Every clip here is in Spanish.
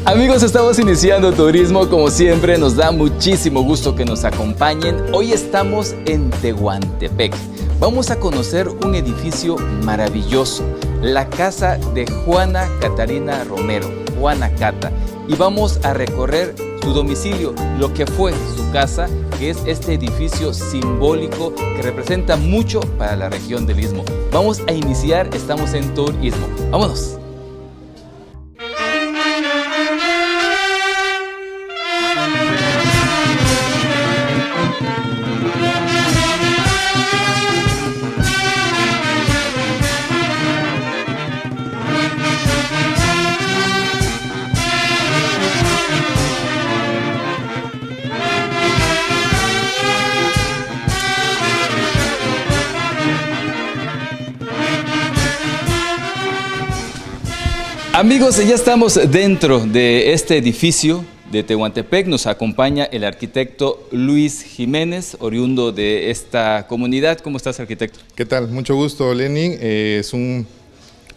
Amigos, estamos iniciando turismo, como siempre, nos da muchísimo gusto que nos acompañen. Hoy estamos en Tehuantepec. Vamos a conocer un edificio maravilloso, la casa de Juana Catarina Romero, Juana Cata. Y vamos a recorrer su domicilio, lo que fue su casa, que es este edificio simbólico que representa mucho para la región del Istmo. Vamos a iniciar, estamos en turismo. ¡Vámonos! Amigos, ya estamos dentro de este edificio de Tehuantepec. Nos acompaña el arquitecto Luis Jiménez, oriundo de esta comunidad. ¿Cómo estás, arquitecto? ¿Qué tal? Mucho gusto, Lenin. Es un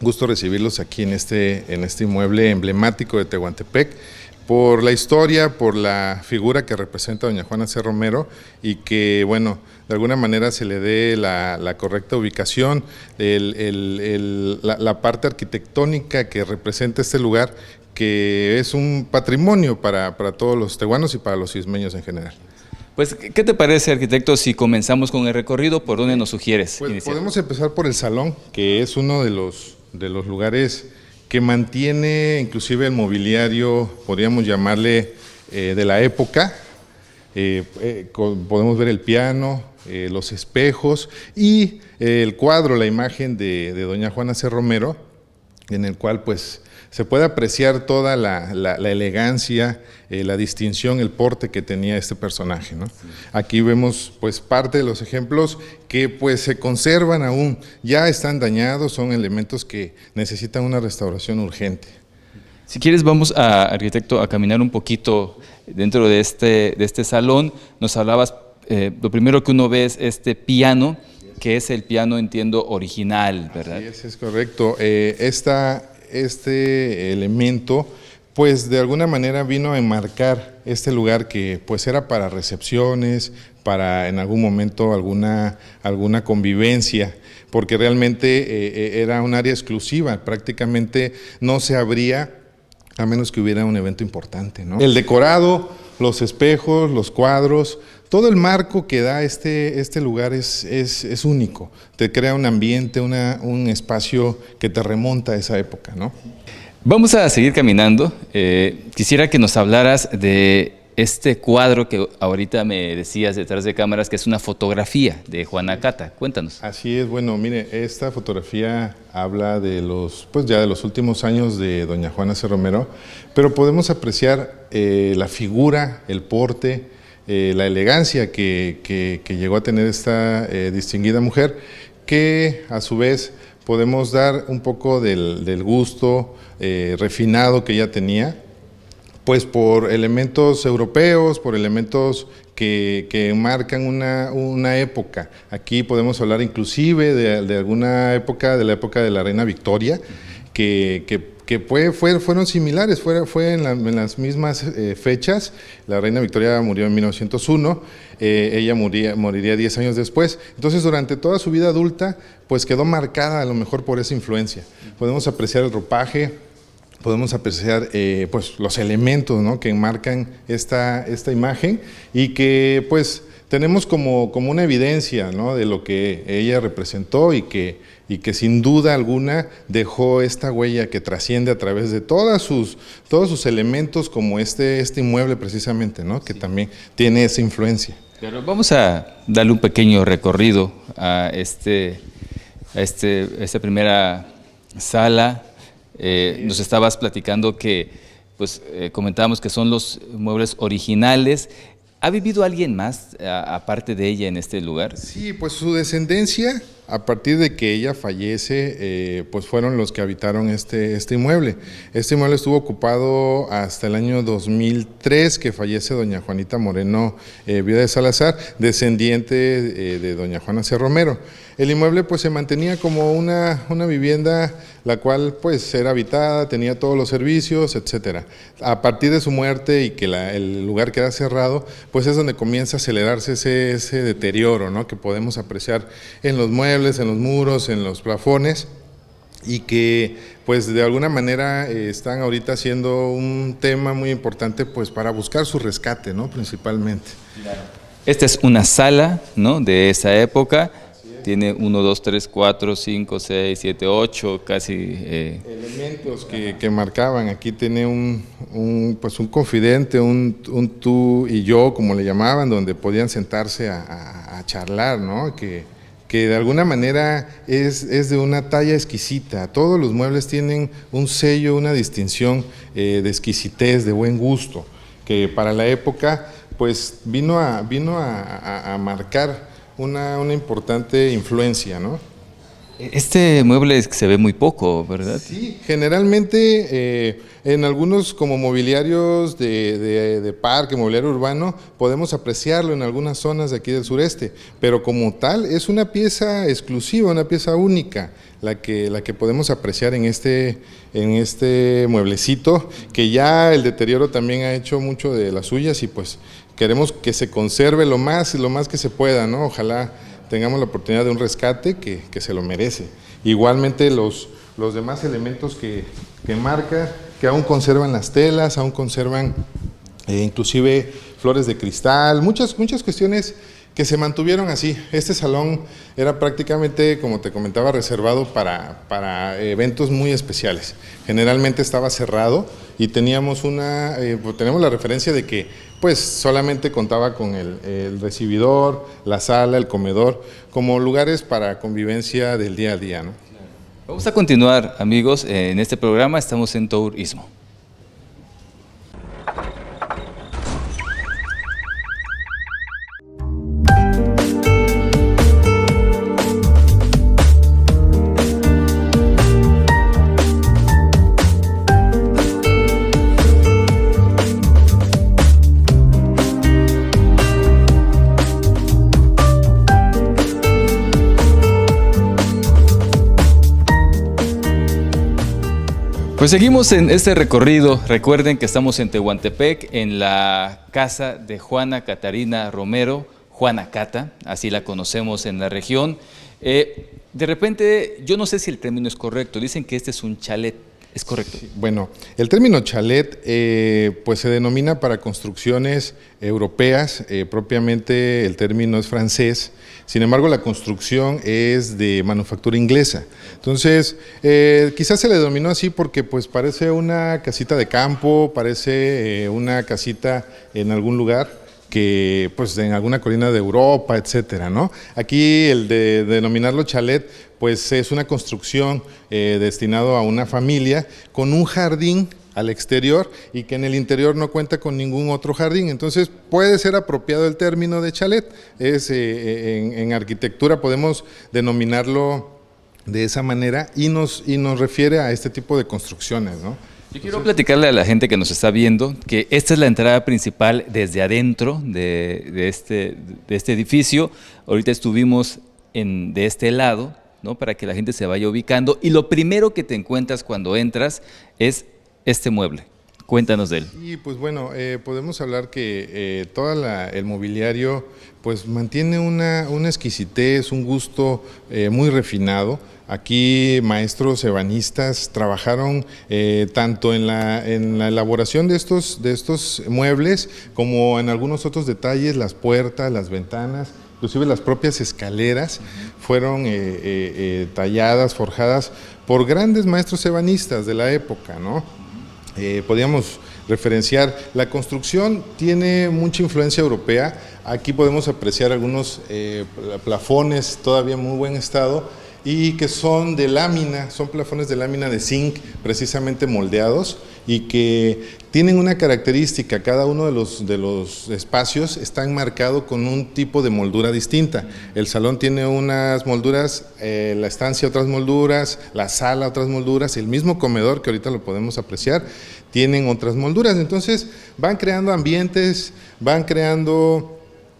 gusto recibirlos aquí en este inmueble emblemático de Tehuantepec, por la historia, por la figura que representa doña Juana C. Romero y que, bueno, de alguna manera se le dé la correcta ubicación, la parte arquitectónica que representa este lugar, que es un patrimonio para todos los tehuanos y para los ismeños en general. Pues, ¿qué te parece, arquitecto, si comenzamos con el recorrido? ¿Por dónde nos sugieres? Pues podemos empezar por el salón, que es uno de los lugares que mantiene inclusive el mobiliario, podríamos llamarle, de la época. Podemos ver el piano, los espejos y el cuadro, la imagen de doña Juana C. Romero, en el cual pues se puede apreciar toda la elegancia, la distinción, el porte que tenía este personaje, ¿no? Sí. Aquí vemos pues parte de los ejemplos que pues se conservan aún, ya están dañados, son elementos que necesitan una restauración urgente. Si quieres vamos, arquitecto, a caminar un poquito dentro de este salón. Nos hablabas, lo primero que uno ve es este piano, que es el piano, entiendo, original, ¿verdad? Sí, es correcto. Este elemento pues de alguna manera vino a enmarcar este lugar que pues era para recepciones, para en algún momento alguna convivencia, porque realmente era un área exclusiva, prácticamente no se abría a menos que hubiera un evento importante, ¿no? El decorado, los espejos, los cuadros, todo el marco que da este lugar es único, te crea un ambiente, un espacio que te remonta a esa época, ¿no? Vamos a seguir caminando. Quisiera que nos hablaras de este cuadro que ahorita me decías detrás de cámaras, que es una fotografía de Juana Cata. Cuéntanos. Así es, bueno, mire, esta fotografía habla de los últimos años de doña Juana C. Romero, pero podemos apreciar la figura, el porte, la elegancia que llegó a tener esta distinguida mujer, que a su vez podemos dar un poco del gusto refinado que ella tenía, pues por elementos europeos, por elementos que marcan una época. Aquí podemos hablar inclusive de alguna época, de la época de la reina Victoria, que fueron similares, fue en las mismas fechas. La reina Victoria murió en 1901, ella moriría 10 años después. Entonces, durante toda su vida adulta, pues quedó marcada a lo mejor por esa influencia. Podemos apreciar el ropaje, podemos apreciar pues los elementos, ¿no?, que enmarcan esta imagen y que pues tenemos como una evidencia, ¿no?, de lo que ella representó y que sin duda alguna dejó esta huella que trasciende a través de todos sus elementos, como este inmueble precisamente, ¿no?, que también tiene esa influencia. Pero vamos a darle un pequeño recorrido a esta primera sala. Nos estabas platicando que, pues, comentábamos que son los muebles originales. ¿Ha vivido alguien más, aparte de ella, en este lugar? Sí, pues su descendencia A partir de que ella fallece, pues fueron los que habitaron este inmueble. Este inmueble estuvo ocupado hasta el año 2003, que fallece doña Juanita Moreno, viuda de Salazar, descendiente de doña Juana C. Romero. El inmueble pues se mantenía como una vivienda la cual pues era habitada, tenía todos los servicios, etcétera. A partir de su muerte y que el lugar queda cerrado, pues es donde comienza a acelerarse ese deterioro, ¿no?, que podemos apreciar en los muebles, en los muros, en los plafones, y que pues de alguna manera están ahorita siendo un tema muy importante pues para buscar su rescate, ¿no?, principalmente. Esta es una sala, ¿no?, de esa época. Tiene 1, 2, 3, 4, 5, 6, 7, 8, casi... elementos que marcaban. Aquí tiene pues un confidente, un tú y yo, como le llamaban, donde podían sentarse a charlar, ¿no?, que de alguna manera es de una talla exquisita. Todos los muebles tienen un sello, una distinción de exquisitez, de buen gusto, que para la época pues vino a marcar una importante influencia, ¿no? Este mueble se ve muy poco, ¿verdad? Sí, generalmente en algunos como mobiliarios de parque, mobiliario urbano, podemos apreciarlo en algunas zonas de aquí del sureste, pero como tal es una pieza exclusiva, una pieza única, la que podemos apreciar en este mueblecito, que ya el deterioro también ha hecho mucho de las suyas, y pues queremos que se conserve lo más que se pueda, ¿no? Ojalá tengamos la oportunidad de un rescate que se lo merece. Igualmente los demás elementos que marca, que aún conservan las telas, aún conservan inclusive flores de cristal, muchas cuestiones que se mantuvieron así. Este salón era prácticamente, como te comentaba, reservado para eventos muy especiales. Generalmente estaba cerrado y tenemos la referencia de que pues solamente contaba con el recibidor, la sala, el comedor, como lugares para convivencia del día a día, ¿no? Vamos a continuar, amigos, en este programa. Estamos en Tourismo. Pues seguimos en este recorrido. Recuerden que estamos en Tehuantepec, en la casa de Juana Catarina Romero, Juana Cata, así la conocemos en la región. De repente, yo no sé si el término es correcto, dicen que este es un chalet, ¿es correcto? Sí, bueno, el término chalet pues se denomina para construcciones europeas, propiamente el término es francés. Sin embargo, la construcción es de manufactura inglesa. Entonces, quizás se le denominó así porque pues parece una casita de campo, parece una casita en algún lugar, que pues en alguna colina de Europa, etcétera, ¿no? Aquí el de denominarlo chalet, pues es una construcción destinado a una familia con un jardín al exterior y que en el interior no cuenta con ningún otro jardín. Entonces puede ser apropiado el término de chalet. En arquitectura podemos denominarlo de esa manera y nos refiere a este tipo de construcciones, ¿no? Yo quiero platicarle a la gente que nos está viendo que esta es la entrada principal desde adentro de este edificio. Ahorita estuvimos de este lado, ¿no?, para que la gente se vaya ubicando, y lo primero que te encuentras cuando entras es este mueble. Cuéntanos de él. Y pues bueno, podemos hablar que todo el mobiliario pues mantiene una exquisitez, un gusto muy refinado. Aquí maestros ebanistas trabajaron tanto en la elaboración de estos muebles como en algunos otros detalles, las puertas, las ventanas, inclusive las propias escaleras fueron talladas, forjadas por grandes maestros ebanistas de la época, ¿no? Podríamos referenciar, la construcción tiene mucha influencia europea. Aquí podemos apreciar algunos plafones todavía en muy buen estado y que son de lámina, son plafones de lámina de zinc precisamente moldeados y que tienen una característica, cada uno de los espacios está enmarcado con un tipo de moldura distinta. El salón tiene unas molduras, la estancia otras molduras, la sala otras molduras, el mismo comedor que ahorita lo podemos apreciar, tienen otras molduras. Entonces van creando ambientes, van creando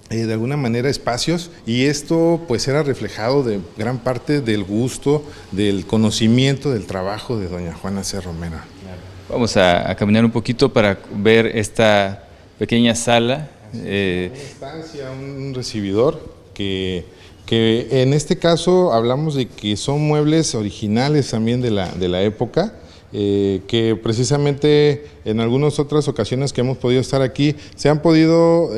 de alguna manera espacios, y esto pues era reflejado de gran parte del gusto, del conocimiento, del trabajo de doña Juana C. Romero. Vamos a caminar un poquito para ver esta pequeña sala. Una estancia, un recibidor que en este caso hablamos de que son muebles originales también de la época, que precisamente en algunas otras ocasiones que hemos podido estar aquí se han podido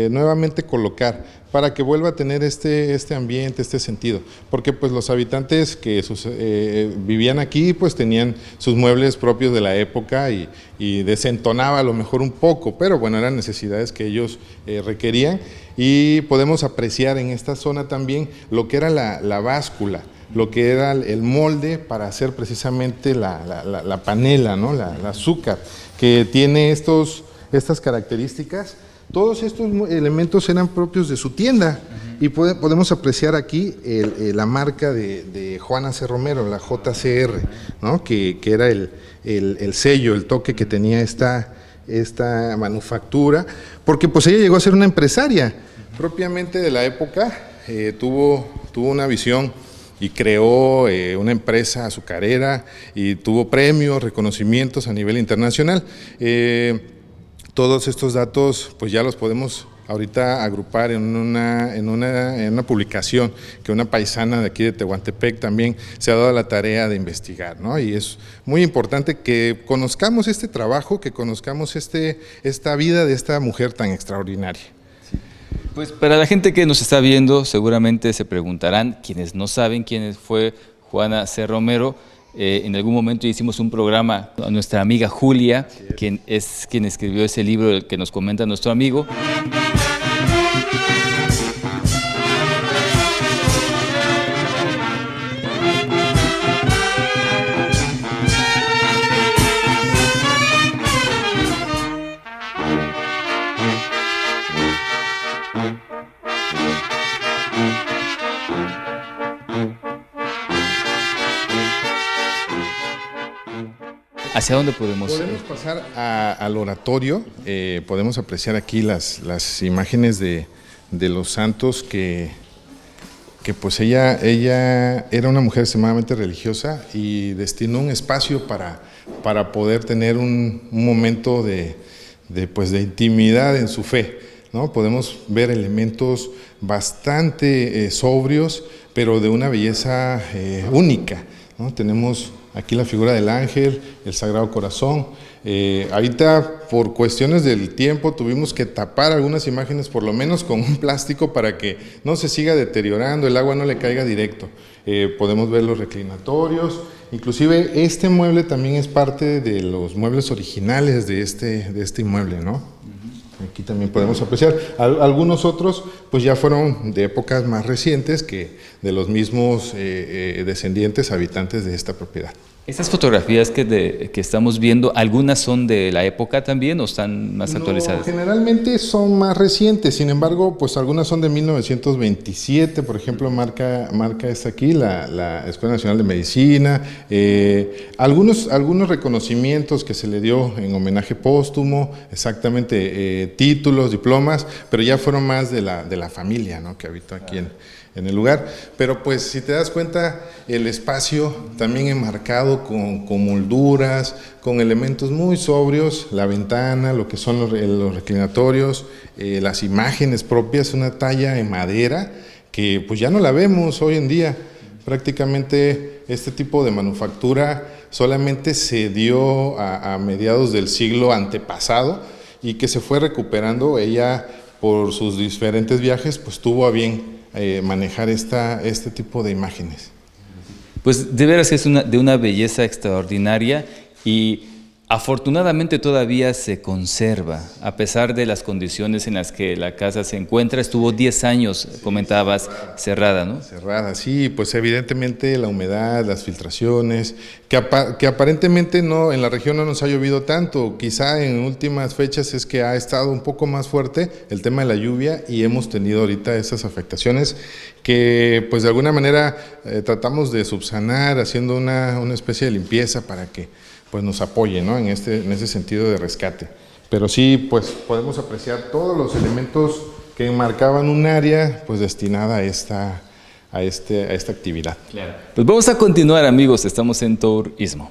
nuevamente colocar para que vuelva a tener este ambiente, este sentido, porque pues los habitantes que vivían aquí pues tenían sus muebles propios de la época y desentonaba a lo mejor un poco, pero bueno, eran necesidades que ellos requerían, y podemos apreciar en esta zona también lo que era la báscula, lo que era el molde para hacer precisamente la panela, ¿no? la azúcar, que tiene estas características. Todos estos elementos eran propios de su tienda, y podemos apreciar aquí la marca de Juana C. Romero, la JCR, ¿no? que era el sello, el toque que tenía esta manufactura, porque pues ella llegó a ser una empresaria propiamente de la época, tuvo una visión y creó una empresa azucarera y tuvo premios, reconocimientos a nivel internacional. Todos estos datos pues ya los podemos ahorita agrupar en una publicación que una paisana de aquí de Tehuantepec también se ha dado la tarea de investigar, ¿no? Y es muy importante que conozcamos este trabajo, que conozcamos esta vida de esta mujer tan extraordinaria. Pues para la gente que nos está viendo, seguramente se preguntarán, quienes no saben quién fue Juana C. Romero. En algún momento hicimos un programa a nuestra amiga Julia, quien escribió ese libro que nos comenta nuestro amigo. ¿Hacia dónde podemos pasar al oratorio? Podemos apreciar aquí las imágenes de los santos que pues ella era una mujer extremadamente religiosa y destinó un espacio para poder tener un momento de intimidad en su fe, ¿no? Podemos ver elementos bastante sobrios, pero de una belleza única, ¿no? Tenemos aquí la figura del ángel, el Sagrado Corazón. Ahorita por cuestiones del tiempo tuvimos que tapar algunas imágenes por lo menos con un plástico para que no se siga deteriorando, el agua no le caiga directo. Podemos ver los reclinatorios, inclusive este mueble también es parte de los muebles originales de este inmueble, ¿no? Aquí también podemos apreciar. Algunos otros pues ya fueron de épocas más recientes que de los mismos descendientes, habitantes de esta propiedad. Estas fotografías que estamos viendo, ¿algunas son de la época también o están más actualizadas? Generalmente son más recientes, sin embargo, pues algunas son de 1927, por ejemplo, marca esta aquí, la Escuela Nacional de Medicina, algunos reconocimientos que se le dio en homenaje póstumo, exactamente, títulos, diplomas, pero ya fueron más de la familia, ¿no?, que habitó aquí en el lugar. Pero pues si te das cuenta, el espacio también enmarcado con molduras, con elementos muy sobrios, la ventana, lo que son los reclinatorios, las imágenes propias, una talla en madera que pues ya no la vemos hoy en día. Prácticamente este tipo de manufactura solamente se dio a mediados del siglo antepasado y que se fue recuperando. Ella, por sus diferentes viajes, pues tuvo a bien manejar este tipo de imágenes. Pues de veras es de una belleza extraordinaria, y Afortunadamente todavía se conserva, a pesar de las condiciones en las que la casa se encuentra. Estuvo 10 años, comentabas, cerrada, ¿no? Cerrada, sí, pues evidentemente la humedad, las filtraciones, que aparentemente no, en la región no nos ha llovido tanto, quizá en últimas fechas es que ha estado un poco más fuerte el tema de la lluvia y hemos tenido ahorita esas afectaciones que pues de alguna manera tratamos de subsanar haciendo una especie de limpieza para que pues nos apoye, ¿no? en ese sentido de rescate. Pero sí, pues podemos apreciar todos los elementos que enmarcaban un área pues destinada a esta actividad. Claro. Pues vamos a continuar, amigos, estamos en Tourismo.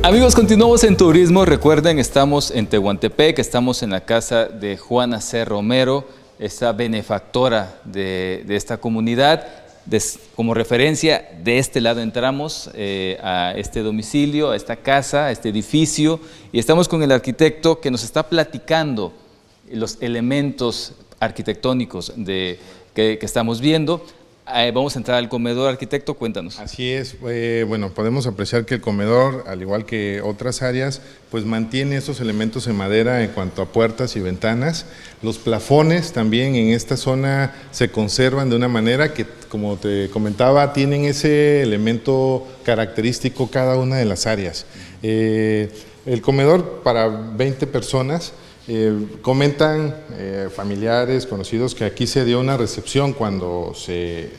Amigos, continuamos en Turismo. Recuerden, estamos en Tehuantepec, estamos en la casa de Juana C. Romero, esta benefactora de esta comunidad. Como referencia, de este lado entramos a este domicilio, a esta casa, a este edificio, y estamos con el arquitecto que nos está platicando los elementos arquitectónicos que estamos viendo. Vamos a entrar al comedor, arquitecto, cuéntanos. Así es, bueno, podemos apreciar que el comedor, al igual que otras áreas, pues mantiene esos elementos en madera en cuanto a puertas y ventanas. Los plafones también en esta zona se conservan de una manera que, como te comentaba, tienen ese elemento característico cada una de las áreas. El comedor para 20 personas. Comentan familiares, conocidos, que aquí se dio una recepción cuando se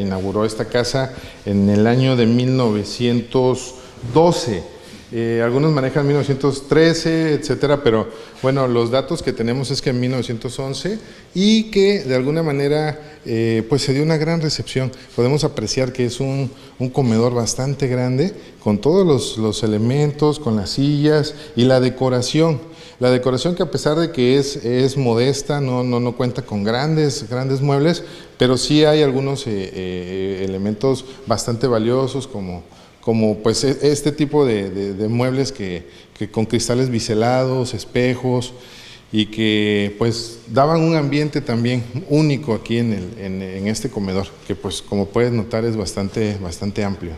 inauguró esta casa en el año de 1912. Algunos manejan 1913, etcétera, pero bueno, los datos que tenemos es que en 1911 y que de alguna manera pues se dio una gran recepción. Podemos apreciar que es un comedor bastante grande con todos los elementos, con las sillas y la decoración. La decoración que, a pesar de que es modesta, no cuenta con grandes muebles, pero sí hay algunos elementos bastante valiosos como pues este tipo de muebles que con cristales biselados, espejos, y que pues daban un ambiente también único aquí en este comedor, que pues como puedes notar es bastante amplio.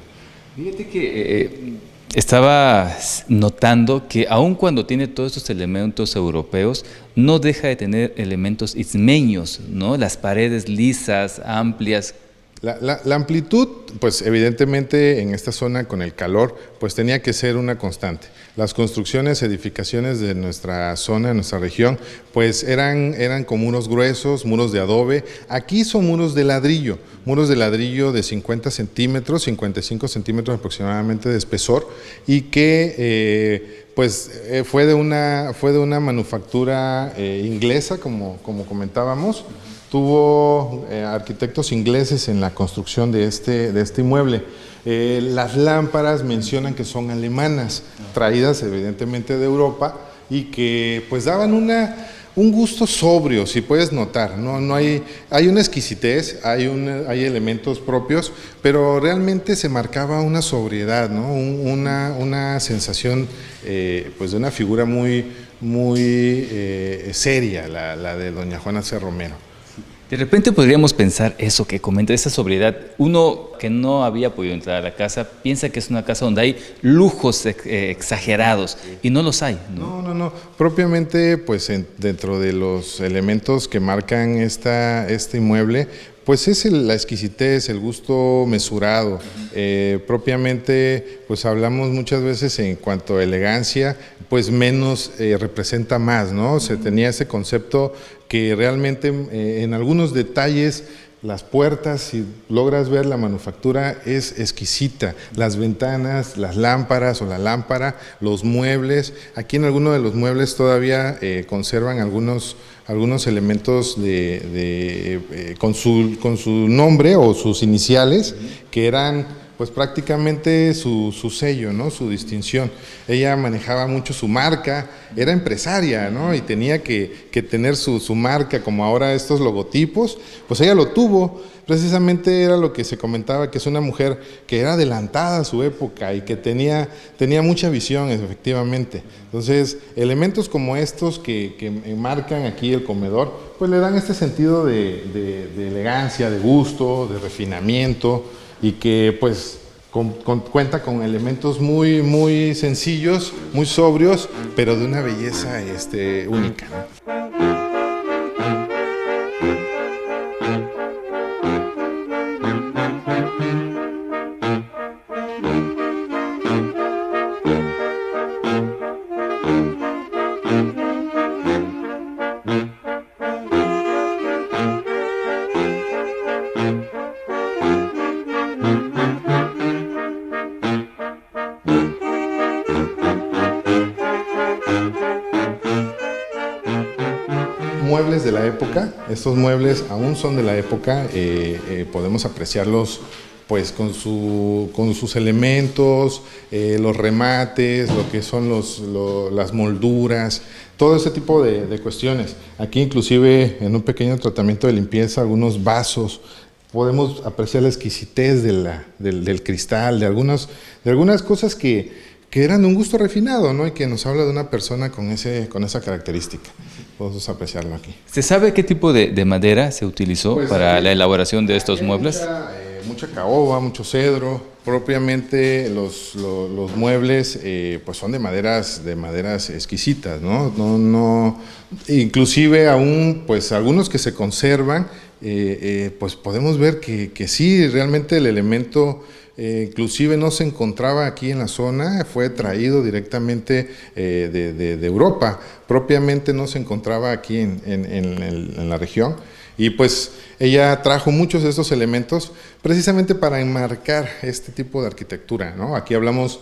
Fíjate que estaba notando que aun cuando tiene todos estos elementos europeos, no deja de tener elementos ismeños, ¿no? Las paredes lisas, amplias. La amplitud, pues evidentemente en esta zona con el calor, pues tenía que ser una constante. Las construcciones, edificaciones de nuestra zona, de nuestra región, pues eran con muros gruesos, muros de adobe. Aquí son muros de ladrillo de 50 centímetros, 55 centímetros aproximadamente de espesor, y que fue de una manufactura inglesa, como comentábamos. Tuvo arquitectos ingleses en la construcción de este inmueble. Las lámparas mencionan que son alemanas, traídas evidentemente de Europa, y que pues daban un gusto sobrio, si puedes notar. No hay una exquisitez, hay elementos propios, pero realmente se marcaba una sobriedad, ¿no? Una sensación pues de una figura muy seria, la de doña Juana C. Romero. De repente podríamos pensar eso que comenta, esa sobriedad. Uno que no había podido entrar a la casa piensa que es una casa donde hay lujos exagerados, y no los hay, ¿no? No. Propiamente, pues dentro de los elementos que marcan este inmueble, pues es la exquisitez, el gusto mesurado. Propiamente, pues hablamos muchas veces en cuanto a elegancia, pues menos representa más, ¿no? Se tenía ese concepto que realmente en algunos detalles, las puertas, si logras ver la manufactura, es exquisita. Las ventanas, las lámparas o la lámpara, los muebles. Aquí en algunos de los muebles todavía conservan algunos elementos con su nombre o sus iniciales, que eran pues prácticamente su sello, ¿no? Su distinción. Ella manejaba mucho su marca, era empresaria, ¿no? Y tenía que tener su marca, como ahora estos logotipos, pues ella lo tuvo. Precisamente era lo que se comentaba, que es una mujer que era adelantada a su época y que tenía mucha visión, efectivamente. Entonces, elementos como estos que marcan aquí el comedor, pues le dan este sentido de elegancia, de gusto, de refinamiento, y que pues cuenta con elementos muy sencillos, muy sobrios, pero de una belleza única, ¿no? Muebles de la época, estos muebles aún son de la época, podemos apreciarlos pues con sus elementos, los remates, lo que son las molduras, todo ese tipo de cuestiones. Aquí inclusive en un pequeño tratamiento de limpieza, algunos vasos, podemos apreciar la exquisitez del cristal, de algunas cosas que eran de un gusto refinado, ¿no? Y que nos habla de una persona con esa característica. Podemos apreciarlo aquí. ¿Se sabe qué tipo de madera se utilizó Pues para aquí, la elaboración de estos muebles? Mucha caoba, mucho cedro. Propiamente los muebles pues son de maderas exquisitas, ¿no? No, inclusive aún pues algunos que se conservan, pues podemos ver que sí, realmente el elemento inclusive no se encontraba aquí en la zona, fue traído directamente de Europa, propiamente no se encontraba aquí en la región, y pues ella trajo muchos de estos elementos precisamente para enmarcar este tipo de arquitectura, ¿no? Aquí hablamos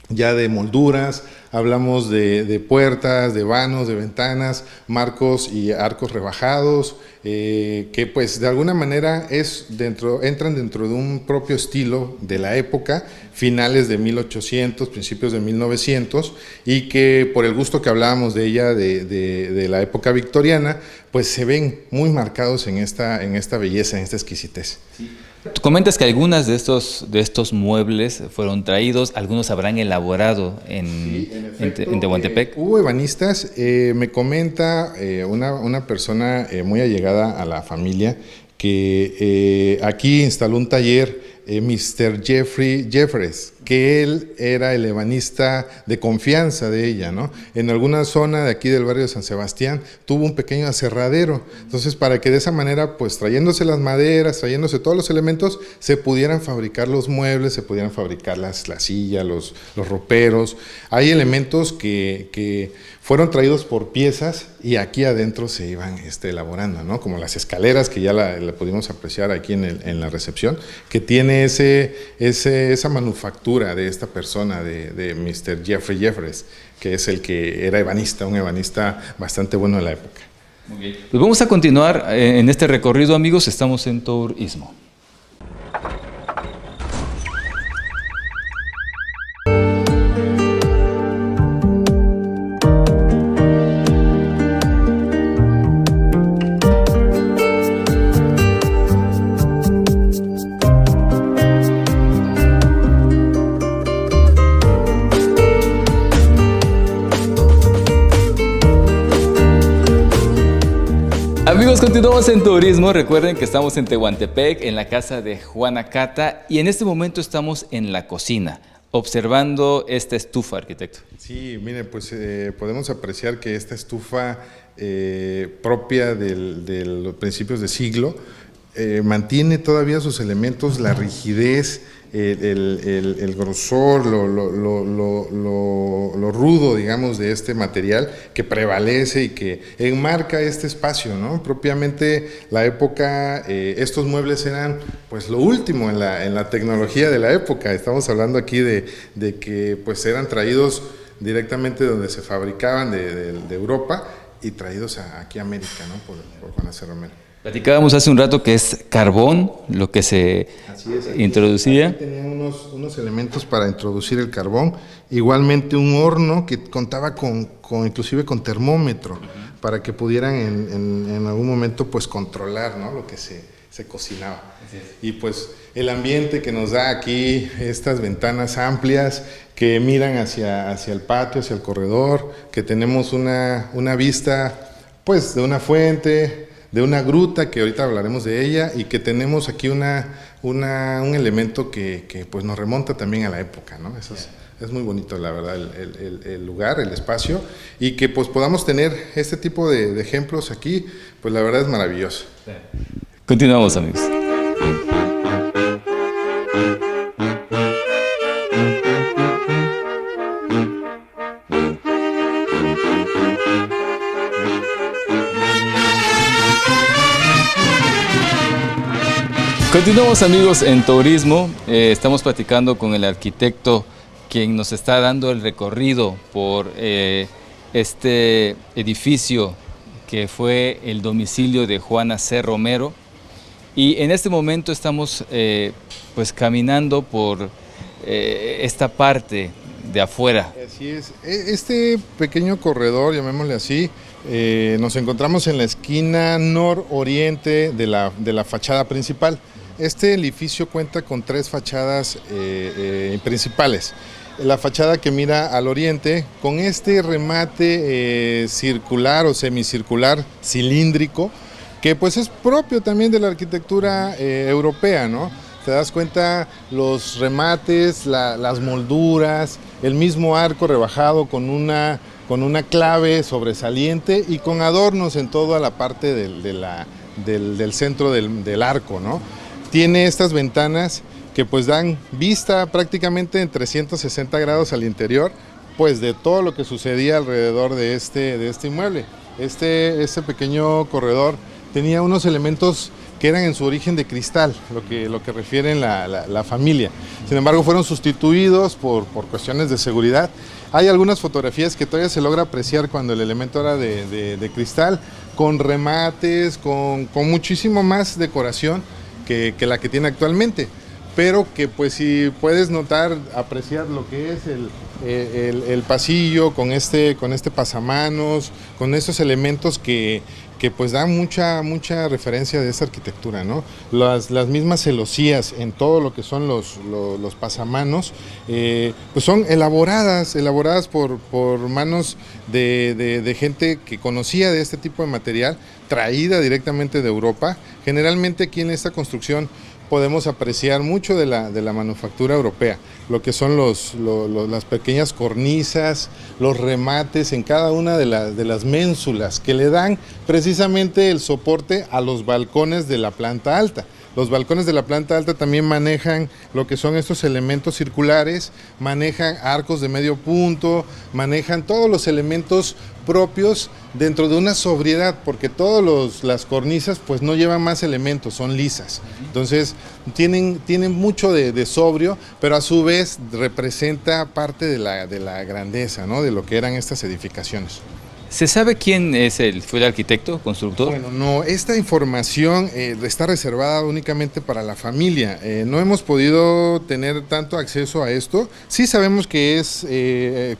ya de molduras, hablamos de puertas, de vanos, de ventanas, marcos y arcos rebajados, que pues de alguna manera entran dentro de un propio estilo de la época, finales de 1800, principios de 1900, y que por el gusto que hablábamos de ella, de la época victoriana, pues se ven muy marcados en esta belleza, en esta exquisitez. Sí. Tú comentas que algunas de estos muebles fueron traídos, algunos habrán elaborado en Tehuantepec. Hubo ebanistas, me comenta una persona muy allegada a la familia que aquí instaló un taller, Mr. Jeffrey Jeffres, que él era el ebanista de confianza de ella, ¿no? En alguna zona de aquí del barrio de San Sebastián tuvo un pequeño aserradero, entonces para que de esa manera, pues trayéndose las maderas, trayéndose todos los elementos, se pudieran fabricar los muebles, se pudieran fabricar la silla, los roperos. Hay elementos que fueron traídos por piezas y aquí adentro se iban elaborando, ¿no? Como las escaleras que ya la pudimos apreciar aquí en la recepción, que tiene esa manufactura de esta persona, de Mr. Jeffrey Jeffres, que es el que era ebanista, un ebanista bastante bueno de la época. Okay. Pues vamos a continuar en este recorrido, amigos. Estamos en Tour Istmo. Amigos, continuamos en Turismo. Recuerden que estamos en Tehuantepec, en la casa de Juana Cata, y en este momento estamos en la cocina, observando esta estufa, arquitecto. Sí, mire, pues podemos apreciar que esta estufa propia de los principios de siglo mantiene todavía sus elementos, la rigidez, el grosor, lo rudo, digamos, de este material que prevalece y que enmarca este espacio, ¿no? Propiamente la época, estos muebles eran pues lo último en la tecnología de la época. Estamos hablando aquí de que pues eran traídos directamente donde se fabricaban de Europa y traídos aquí a América, ¿no? Por Juana C. Romero. Platicábamos hace un rato que es carbón lo que se introducía. Aquí tenían unos elementos para introducir el carbón, igualmente un horno que contaba inclusive con termómetro, para que pudieran en algún momento pues controlar, ¿no?, lo que se cocinaba. Y pues el ambiente que nos da aquí, estas ventanas amplias que miran hacia el patio, hacia el corredor, que tenemos una vista pues de una fuente, de una gruta, que ahorita hablaremos de ella, y que tenemos aquí un elemento que pues nos remonta también a la época, ¿no? Eso es muy bonito, la verdad, el lugar, el espacio, y que pues podamos tener este tipo de ejemplos aquí, pues la verdad es maravilloso. Continuamos, amigos. Continuamos, amigos, en Tourismo. Estamos platicando con el arquitecto quien nos está dando el recorrido por este edificio que fue el domicilio de Juana C. Romero. Y en este momento estamos pues caminando por esta parte de afuera. Así es. Este pequeño corredor, llamémosle así, nos encontramos en la esquina nororiente de la fachada principal. Este edificio cuenta con 3 fachadas principales. La fachada que mira al oriente, con este remate circular o semicircular cilíndrico, que pues es propio también de la arquitectura europea, ¿no? Te das cuenta los remates, las molduras, el mismo arco rebajado con una clave sobresaliente y con adornos en toda la parte del centro del arco, ¿no? Tiene estas ventanas que pues dan vista prácticamente en 360 grados al interior, pues de todo lo que sucedía alrededor de este inmueble. Este pequeño corredor tenía unos elementos que eran en su origen de cristal, lo que refiere la familia. Sin embargo, fueron sustituidos por cuestiones de seguridad. Hay algunas fotografías que todavía se logra apreciar cuando el elemento era de cristal, con remates, con muchísimo más decoración que la que tiene actualmente, pero que pues si puedes notar, apreciar lo que es el pasillo con este pasamanos, con estos elementos que pues dan mucha referencia de esa arquitectura, ¿no? Las mismas celosías en todo lo que son los pasamanos, pues son elaboradas por manos de gente que conocía de este tipo de material, traída directamente de Europa. Generalmente aquí en esta construcción podemos apreciar mucho de la manufactura europea, lo que son las pequeñas cornisas, los remates en cada una de las ménsulas que le dan precisamente el soporte a los balcones de la planta alta. Los balcones de la planta alta también manejan lo que son estos elementos circulares, manejan arcos de medio punto, manejan todos los elementos propios dentro de una sobriedad, porque todas las cornisas pues no llevan más elementos, son lisas. Entonces tienen mucho de sobrio, pero a su vez representa parte de la grandeza, ¿no?, de lo que eran estas edificaciones. ¿Se sabe quién fue el arquitecto, constructor? Bueno, no, esta información está reservada únicamente para la familia. No hemos podido tener tanto acceso a esto. Sí sabemos que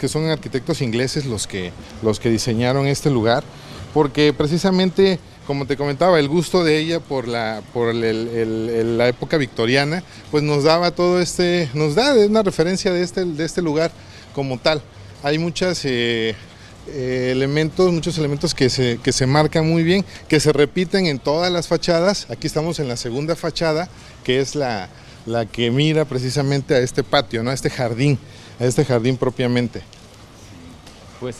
son arquitectos ingleses los que diseñaron este lugar, porque precisamente, como te comentaba, el gusto de ella por la época victoriana, pues nos da una referencia de este lugar como tal. Hay muchos elementos que se marcan muy bien, que se repiten en todas las fachadas. Aquí estamos en la segunda fachada, que es la que mira precisamente a este patio, ¿no?, a este jardín propiamente. Pues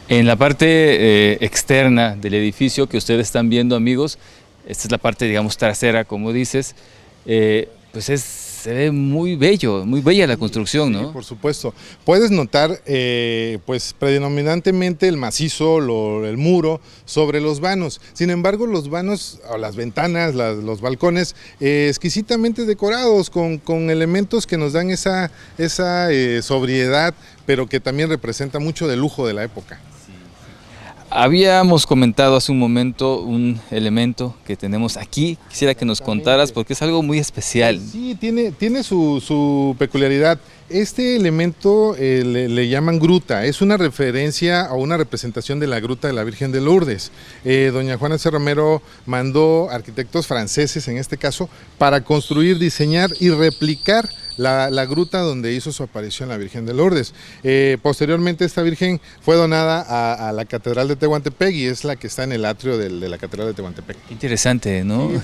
en la parte externa del edificio que ustedes están viendo, amigos, esta es la parte, digamos, trasera, como dices, pues se ve muy bello, muy bella la construcción, ¿no? Sí, por supuesto. Puedes notar, pues predominantemente el macizo, el muro sobre los vanos. Sin embargo, los vanos, o las ventanas, los balcones, exquisitamente decorados con elementos que nos dan esa sobriedad, pero que también representa mucho de lujo de la época. Habíamos comentado hace un momento un elemento que tenemos aquí. Quisiera que nos contaras porque es algo muy especial. Sí, tiene su peculiaridad. Este elemento le llaman gruta, es una referencia o una representación de la gruta de la Virgen de Lourdes. Doña Juana C. Romero mandó arquitectos franceses, en este caso, para construir, diseñar y replicar la gruta donde hizo su aparición la Virgen de Lourdes. Posteriormente esta Virgen fue donada a la Catedral de Tehuantepec y es la que está en el atrio de la Catedral de Tehuantepec. Interesante, ¿no? Sí,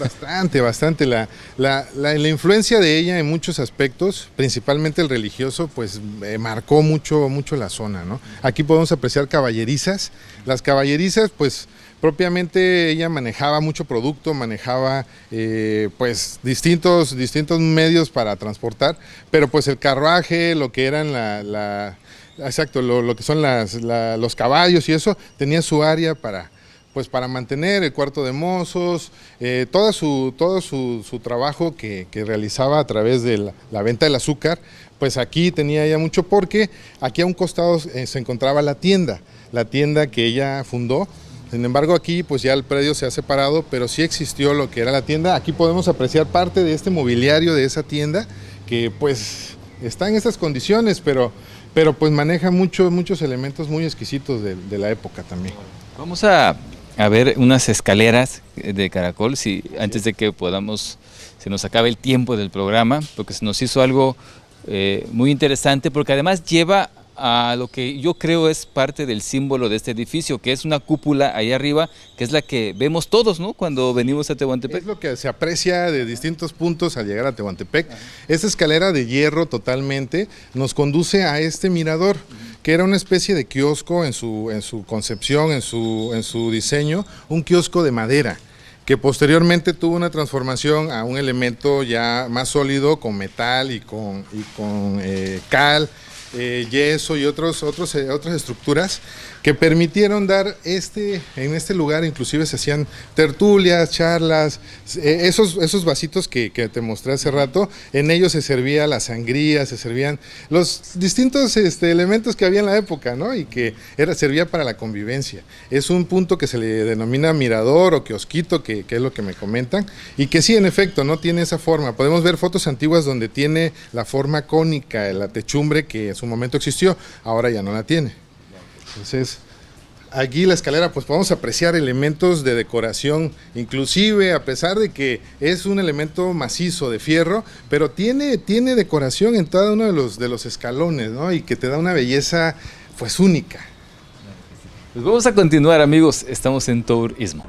bastante. La influencia de ella en muchos aspectos, principalmente el religioso, pues marcó mucho la zona, ¿no? Aquí podemos apreciar caballerizas. Las caballerizas, pues propiamente ella manejaba mucho producto, manejaba pues distintos medios para transportar, pero pues el carruaje, lo que eran exacto, lo que son los caballos y eso, tenía su área para mantener el cuarto de mozos, todo su trabajo que realizaba a través de la venta del azúcar, pues aquí tenía ella mucho porque aquí a un costado se encontraba la tienda que ella fundó. Sin embargo, aquí pues ya el predio se ha separado, pero sí existió lo que era la tienda. Aquí podemos apreciar parte de este mobiliario de esa tienda que pues está en estas condiciones, pero pues maneja muchos elementos muy exquisitos de la época también. Vamos a ver unas escaleras de caracol, antes de que se nos acabe el tiempo del programa, porque se nos hizo algo muy interesante, porque además lleva a lo que yo creo es parte del símbolo de este edificio, que es una cúpula ahí arriba, que es la que vemos todos, ¿no?, cuando venimos a Tehuantepec. Es lo que se aprecia de distintos puntos al llegar a Tehuantepec. Esta escalera de hierro totalmente nos conduce a este mirador, que era una especie de kiosco en su concepción, en su diseño, un kiosco de madera, que posteriormente tuvo una transformación a un elemento ya más sólido, con metal y con cal, yeso y otras estructuras que permitieron dar en este lugar. Inclusive se hacían tertulias, charlas, esos vasitos que te mostré hace rato, en ellos se servía la sangría, se servían los distintos elementos que había en la época, ¿no? Y que servía para la convivencia. Es un punto que se le denomina mirador o kiosquito, que es lo que me comentan, y que sí, en efecto, no tiene esa forma. Podemos ver fotos antiguas donde tiene la forma cónica, la techumbre que en su momento existió, ahora ya no la tiene. Entonces, aquí la escalera, pues podemos apreciar elementos de decoración, inclusive a pesar de que es un elemento macizo de fierro, pero tiene decoración en cada uno de los escalones, ¿no? Y que te da una belleza, pues, única. Pues vamos a continuar, amigos, estamos en Tourismo.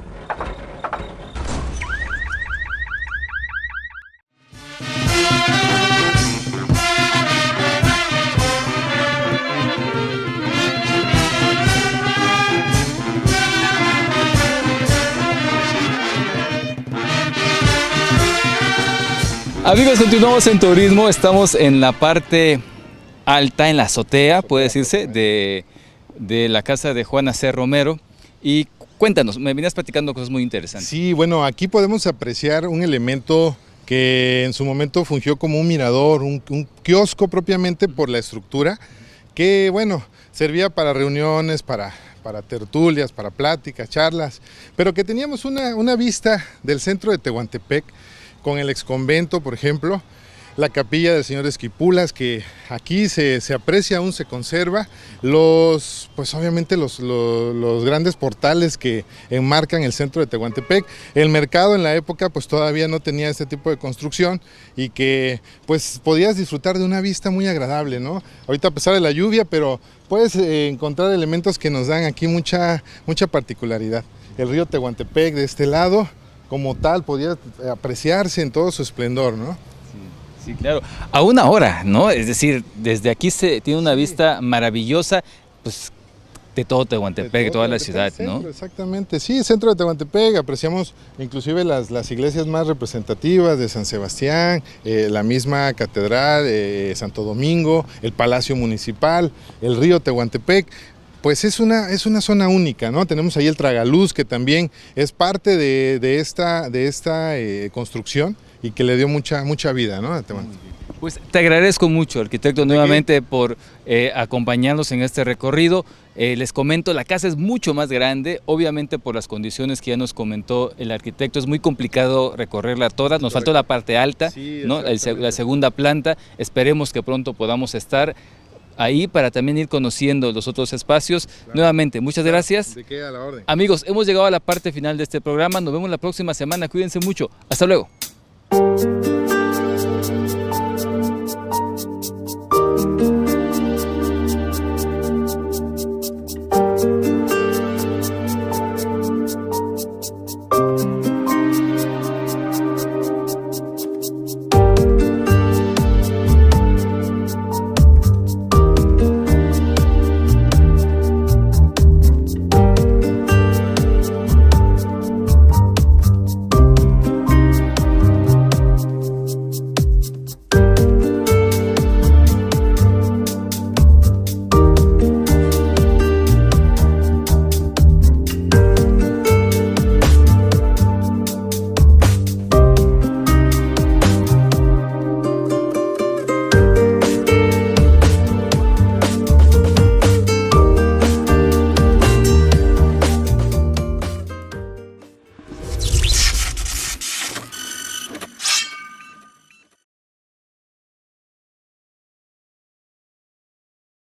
Amigos, continuamos en Turismo, estamos en la parte alta, en la azotea, puede decirse, de la casa de Juana C. Romero. Y cuéntanos, me venías platicando cosas muy interesantes. Sí, bueno, aquí podemos apreciar un elemento que en su momento fungió como un mirador, un kiosco propiamente por la estructura, que bueno, servía para reuniones, para tertulias, para pláticas, charlas, pero que teníamos una vista del centro de Tehuantepec, con el exconvento, por ejemplo, la capilla del señor Esquipulas, que aquí se aprecia, aún se conserva, pues obviamente los grandes portales que enmarcan el centro de Tehuantepec. El mercado en la época pues todavía no tenía este tipo de construcción y que pues podías disfrutar de una vista muy agradable, ¿no? Ahorita a pesar de la lluvia, pero puedes encontrar elementos que nos dan aquí mucha particularidad. El río Tehuantepec de este lado, como tal, podía apreciarse en todo su esplendor, ¿no? Sí, claro. Aún ahora, ¿no? Es decir, desde aquí se tiene una vista maravillosa, pues, de todo Tehuantepec, de toda la ciudad, centro, ¿no? Exactamente, sí, centro de Tehuantepec, apreciamos inclusive las iglesias más representativas de San Sebastián, la misma catedral, Santo Domingo, el Palacio Municipal, el río Tehuantepec. Pues es una zona única, ¿no? Tenemos ahí el tragaluz, que también es parte de esta construcción y que le dio mucha vida, ¿no? Pues te agradezco mucho, arquitecto, nuevamente por acompañarnos en este recorrido. Les comento, la casa es mucho más grande, obviamente por las condiciones que ya nos comentó el arquitecto, es muy complicado recorrerla toda, nos faltó la parte alta, Sí, ¿no? La segunda planta, esperemos que pronto podamos estar ahí para también ir conociendo los otros espacios. Claro. Nuevamente, muchas gracias. ¿De qué? A la orden. Amigos, hemos llegado a la parte final de este programa, nos vemos la próxima semana, cuídense mucho, hasta luego.